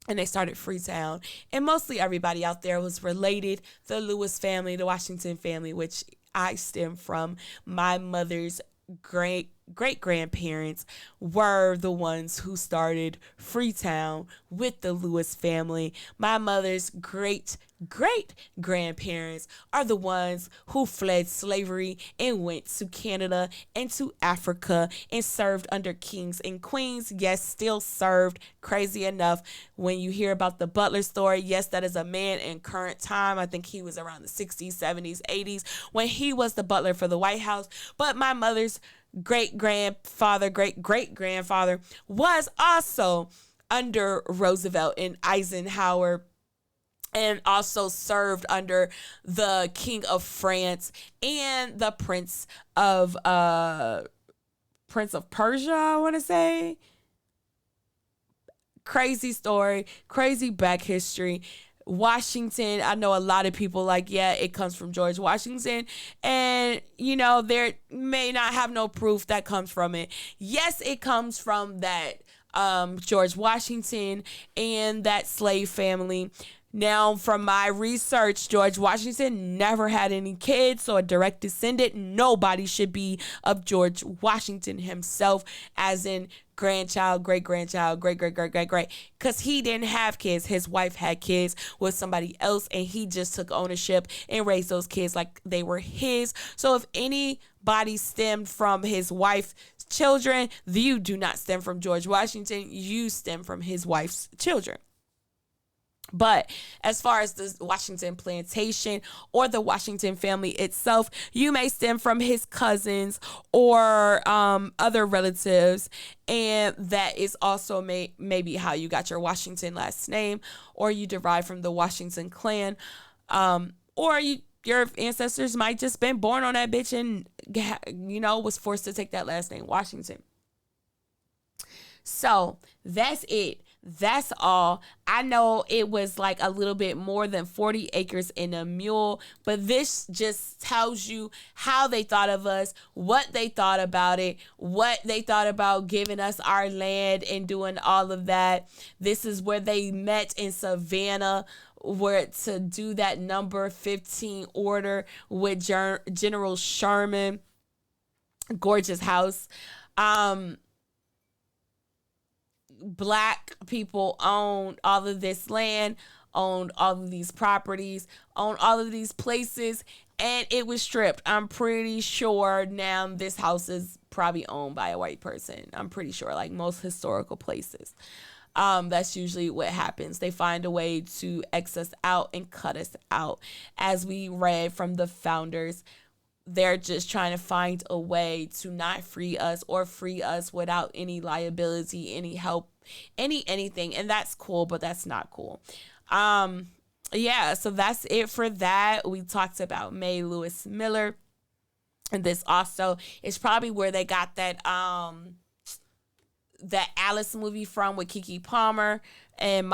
And they started Freetown. And mostly everybody out there was related. The Lewis family, the Washington family, which I stem from. My mother's great-grandparents were the ones who started Freetown with the Lewis family. My mother's great-grandparents are the ones who fled slavery and went to Canada and to Africa and served under kings and queens. Yes, still served. Crazy enough, when you hear about the Butler story, yes, that is a man in current time. I think he was around the 60s, 70s, 80s when he was the butler for the White House. But my mother's great-great-grandfather was also under Roosevelt and Eisenhower, and also served under the King of France and the Prince of Persia, I want to say. Crazy story, crazy back history. Washington, I know a lot of people like, yeah, it comes from George Washington, and there may not have no proof that comes from it. Yes, it comes from that George Washington and that slave family. Now, from my research, George Washington never had any kids, so a direct descendant, nobody should be of George Washington himself, as in grandchild, great-grandchild, great-great-great-great-great, because he didn't have kids. His wife had kids with somebody else, and he just took ownership and raised those kids like they were his. So if anybody stemmed from his wife's children, you do not stem from George Washington. You stem from his wife's children. But as far as the Washington plantation or the Washington family itself, you may stem from his cousins or other relatives, and that is also maybe how you got your Washington last name, or you derive from the Washington clan, or your ancestors might just been born on that bitch and was forced to take that last name, Washington. So that's it. That's all. I know it was like a little bit more than 40 acres in a mule, but this just tells you how they thought of us, what they thought about it, what they thought about giving us our land and doing all of that. This is where they met in Savannah, where to do that number 15 order with General Sherman. Gorgeous house. Black people owned all of this land, owned all of these properties, owned all of these places, and it was stripped. I'm pretty sure now this house is probably owned by a white person. I'm pretty sure, like most historical places. That's usually what happens. They find a way to X us out and cut us out. As we read from the founders, they're just trying to find a way to not free us or free us without any liability, any help, anything. And that's cool, but that's not cool. Yeah, so that's it for that. We talked about Mae Lewis Miller. And this also is probably where they got that Alice movie from, with Keke Palmer, and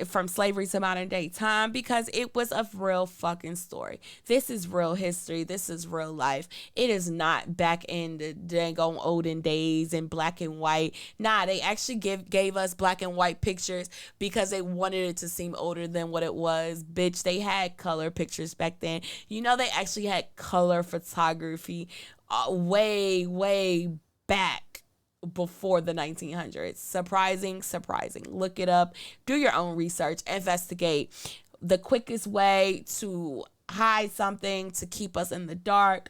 from slavery to modern day time, because it was a real fucking story. This is real history. This is real life. It is not back in the dang on olden days in black and white. Nah, they actually gave us black and white pictures because they wanted it to seem older than what it was. Bitch, they had color pictures back then. You know, they actually had color photography way back before the 1900s. Surprising. Look it up. Do your own research. Investigate. The quickest way to hide something, to keep us in the dark,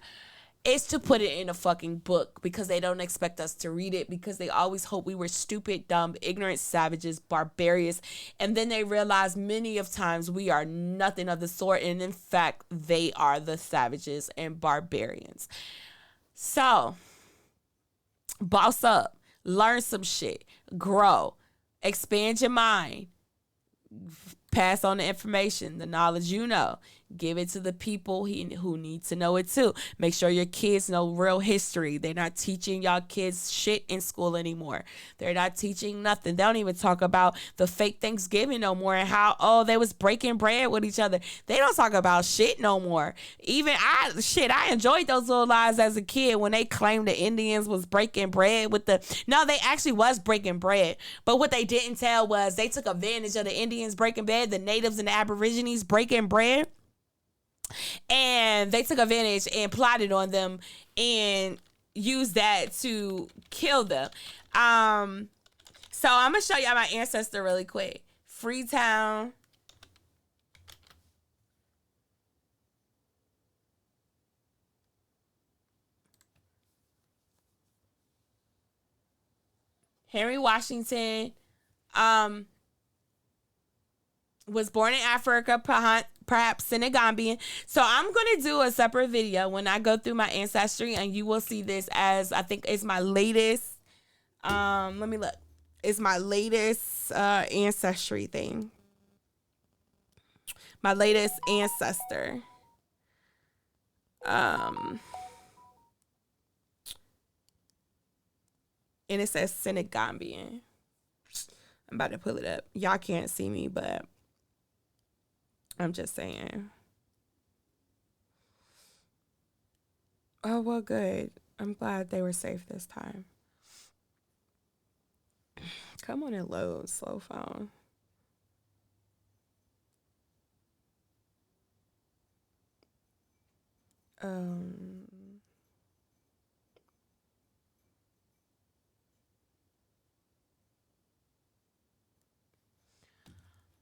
is to put it in a fucking book, because they don't expect us to read it, because they always hope we were stupid, dumb, ignorant savages, barbarians, and then they realize many of times we are nothing of the sort, and in fact they are the savages and barbarians. So boss up, learn some shit, grow, expand your mind, pass on the information, the knowledge you know. Give it to the people who need to know it too. Make sure your kids know real history. They're not teaching y'all kids shit in school anymore. They're not teaching nothing. They don't even talk about the fake Thanksgiving no more, and how, they was breaking bread with each other. They don't talk about shit no more. Even I enjoyed those little lies as a kid when they claimed the Indians was breaking bread with no, they actually was breaking bread. But what they didn't tell was they took advantage of the Indians breaking bread, the natives and the Aborigines breaking bread. And they took advantage and plotted on them and used that to kill them. So I'm going to show y'all my ancestor really quick. Freetown. Henry Washington was born in Africa, perhaps Senegambian. So I'm going to do a separate video when I go through my ancestry, and you will see this as, I think it's my latest, let me look. It's my latest ancestry thing. My latest ancestor. And it says Senegambian. I'm about to pull it up. Y'all can't see me, but I'm just saying. Oh, well, good. I'm glad they were safe this time. Come on and load, slow phone.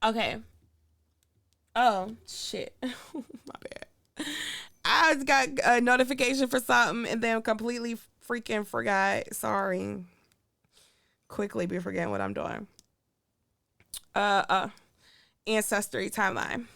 Okay. Oh, shit. My bad. I got a notification for something and then completely freaking forgot. Sorry. Quickly be forgetting what I'm doing. Ancestry timeline.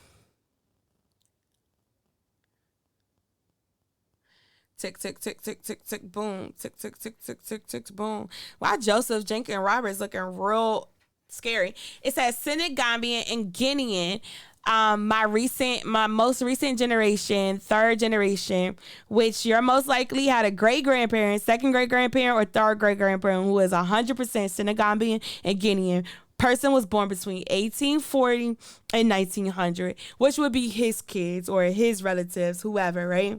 Tick, tick, tick, tick, tick, tick, boom. Tick, tick, tick, tick, tick, tick, boom. Why Joseph Jenkins Roberts looking real scary? It says Senegambian and Guinean. My most recent generation, third generation, which you're most likely had a great grandparent, second great grandparent, or third great grandparent who is 100% Senegambian and Guinean. Person was born between 1840 and 1900, which would be his kids or his relatives, whoever, right?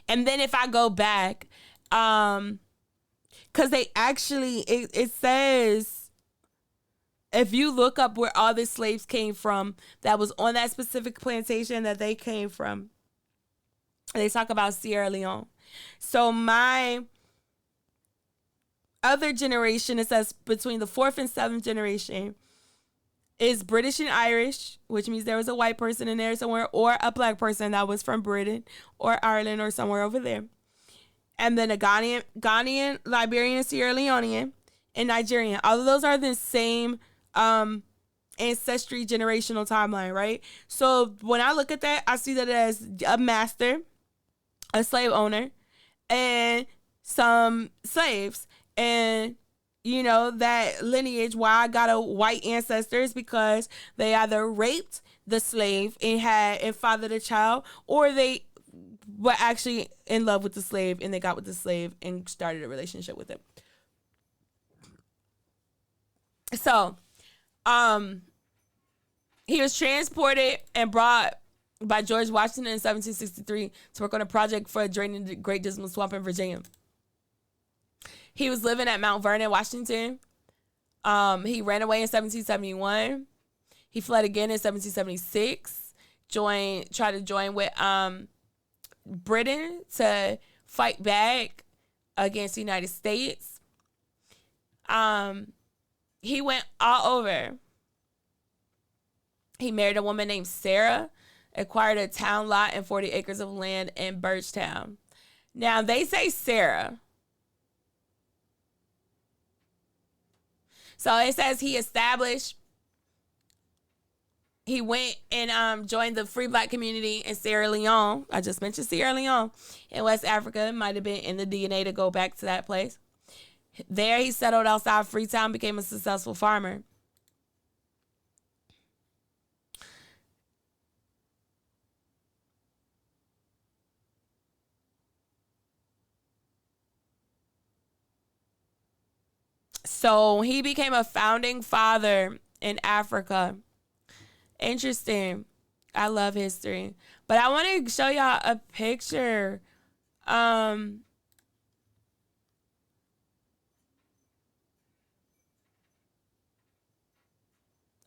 And then if I go back, because they actually, it says, if you look up where all the slaves came from that was on that specific plantation that they came from, they talk about Sierra Leone. So my other generation, it says between the 4th and 7th generation, is British and Irish, which means there was a white person in there somewhere, or a black person that was from Britain or Ireland or somewhere over there. And then a Ghanaian, Liberian, Sierra Leonean, and Nigerian. All of those are the same ancestry generational timeline, right? So when I look at that, I see that as a master, a slave owner, and some slaves. And you know, that lineage, why I got a white ancestors, because they either raped the slave and fathered a child, or they were actually in love with the slave and they got with the slave and started a relationship with him. So, he was transported and brought by George Washington in 1763 to work on a project for draining the Great Dismal Swamp in Virginia. He was living at Mount Vernon, Washington. He ran away in 1771. He fled again in 1776. Tried to join with Britain to fight back against the United States. He went all over. He married a woman named Sarah, acquired a town lot and 40 acres of land in Birchtown. Now, they say Sarah. So it says he went and joined the free black community in Sierra Leone. I just mentioned Sierra Leone in West Africa. It might have been in the DNA to go back to that place. There he settled outside Freetown, became a successful farmer. So he became a founding father in Africa. Interesting. I love history. But I want to show y'all a picture. I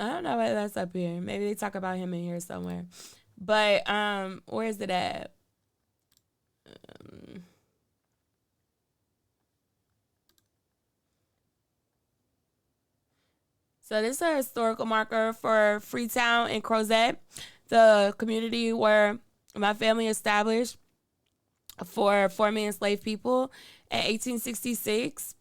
don't know why that's up here. Maybe they talk about him in here somewhere. But where is it at? So this is a historical marker for Freetown and Crozet, the community where my family established for forming enslaved people in 1866.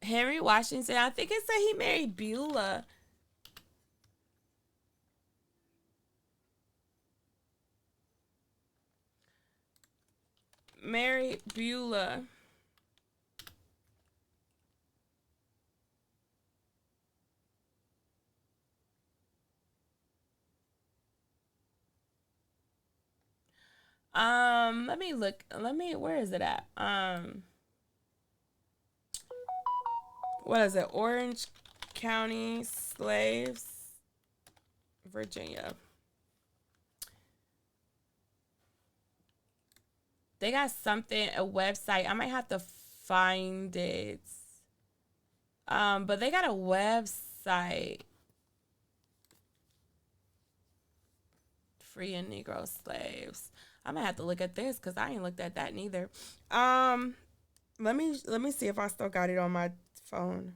Henry Washington, I think it said he married Beulah. Married Beulah. Let me look. Where is it at? What is it? Orange County slaves, Virginia. They got something, a website. I might have to find it. But they got a website. Free and Negro slaves. I might have to look at this because I ain't looked at that neither. Let me see if I still got it on my phone.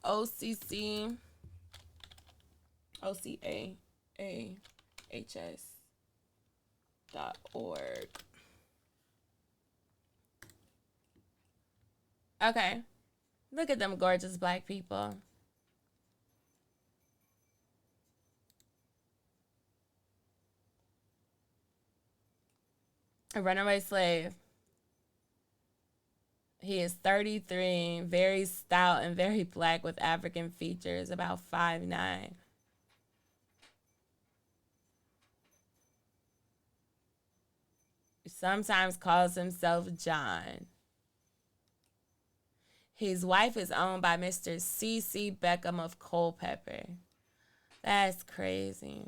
OCC OCAAHS.org. Okay. Look at them gorgeous black people. A runaway slave. He is 33, very stout and very black with African features, about 5'9". Sometimes calls himself John. His wife is owned by Mr. C.C. Beckham of Culpeper. That's crazy.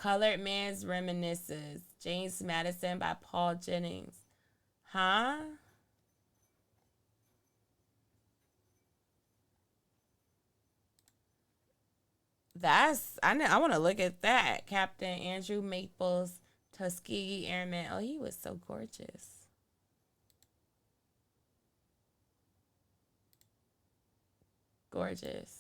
Colored Man's Reminiscences. James Madison by Paul Jennings. Huh? I want to look at that. Captain Andrew Maples, Tuskegee Airman. Oh, he was so gorgeous. Gorgeous.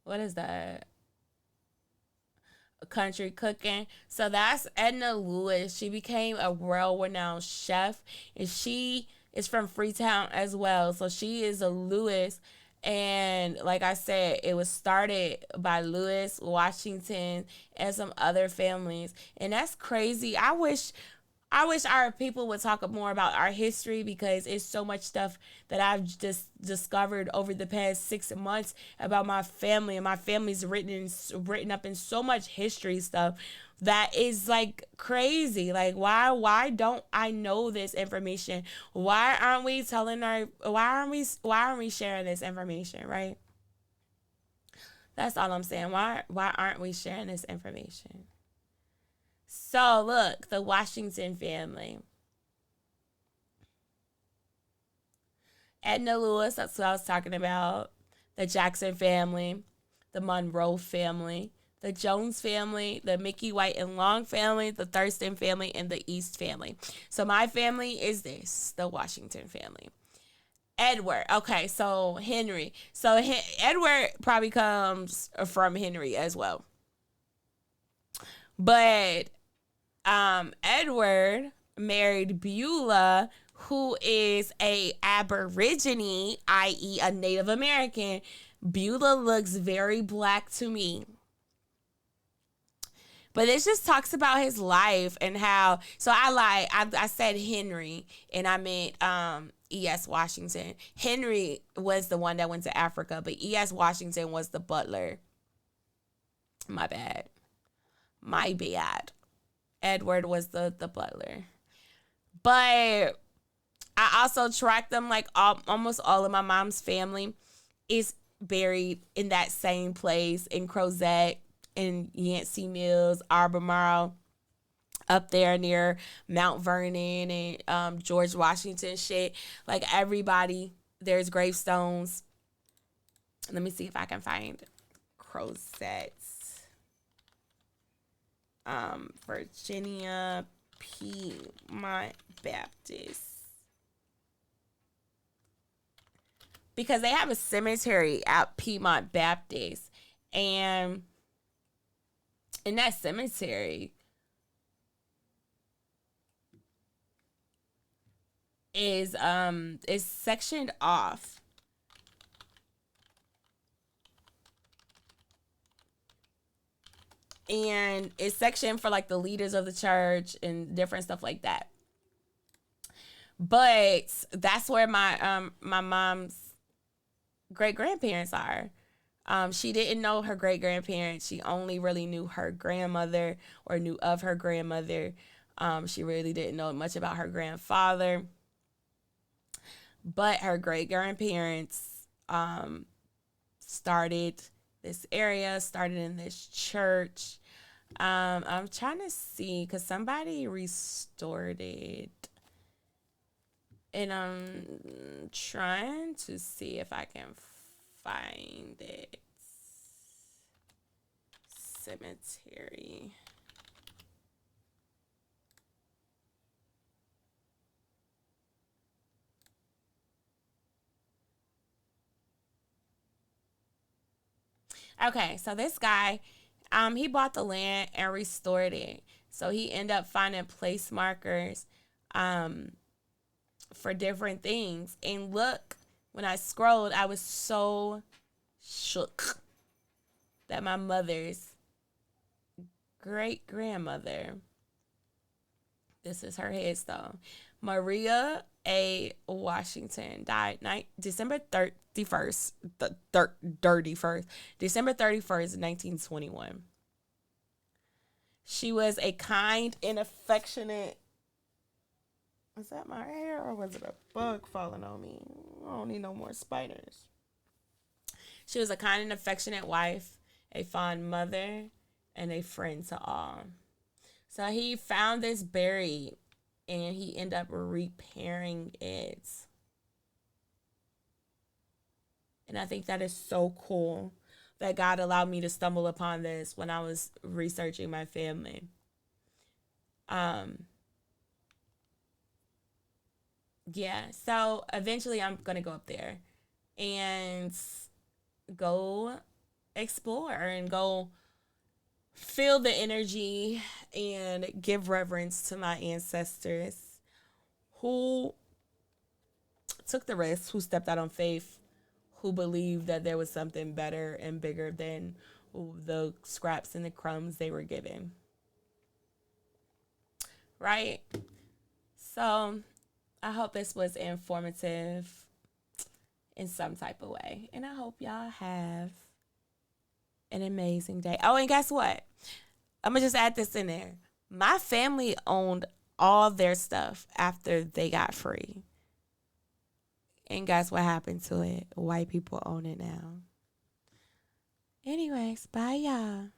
What is that? Country cooking. So that's Edna Lewis. She became a world-renowned chef, and she is from Freetown as well. So she is a Lewis, and like I said, it was started by Lewis, Washington, and some other families, and that's crazy. I wish our people would talk more about our history, because it's so much stuff that I've just discovered over the past 6 months about my family, and my family's written up in so much history stuff that is like crazy. Like, why don't I know this information? Why aren't we sharing this information, right? That's all I'm saying. Why aren't we sharing this information? So look, the Washington family. Edna Lewis, that's what I was talking about. The Jackson family, the Monroe family, the Jones family, the Mickey White and Long family, the Thurston family, and the East family. So my family is this, the Washington family. Edward. Okay, so Henry. So Edward probably comes from Henry as well. But Edward married Beulah, who is a Aborigine, i.e. a Native American. Beulah looks very black to me. But it just talks about his life and how. So I said Henry, and I meant E.S. Washington. Henry was the one that went to Africa, but E.S. Washington was the butler. My bad. Edward was the butler. But I also tracked them, like almost all of my mom's family is buried in that same place in Crozet, in Yancey Mills, Albemarle, up there near Mount Vernon and George Washington shit. Like everybody, there's gravestones. Let me see if I can find Crozet. Virginia Piedmont Baptist, because they have a cemetery at Piedmont Baptist, and in that cemetery is sectioned off. And it's sectioned for like the leaders of the church and different stuff like that. But that's where my mom's great grandparents are. She didn't know her great grandparents. She only really knew her grandmother, or knew of her grandmother. She really didn't know much about her grandfather. But her great grandparents started this area, started in this church. I'm trying to see, because somebody restored it, and I'm trying to see if I can find it. Cemetery. Okay, so this guy, he bought the land and restored it. So he ended up finding place markers for different things. And look, when I scrolled, I was so shook that my mother's great grandmother, this is her headstone, Maria A. Washington, died December 31st, December 31st, 1921. She was a kind and affectionate. Was that my hair, or was it a bug falling on me? I don't need no more spiders. She was a kind and affectionate wife, a fond mother, and a friend to all. So he found this buried and he ended up repairing it. And I think that is so cool that God allowed me to stumble upon this when I was researching my family. Yeah, so eventually I'm going to go up there and go explore and go feel the energy and give reverence to my ancestors who took the risk, who stepped out on faith, who believed that there was something better and bigger than the scraps and the crumbs they were given. Right? So I hope this was informative in some type of way. And I hope y'all have an amazing day. Oh, and guess what? I'm going to just add this in there. My family owned all their stuff after they got free. And guess what happened to it? White people own it now. Anyways, bye y'all.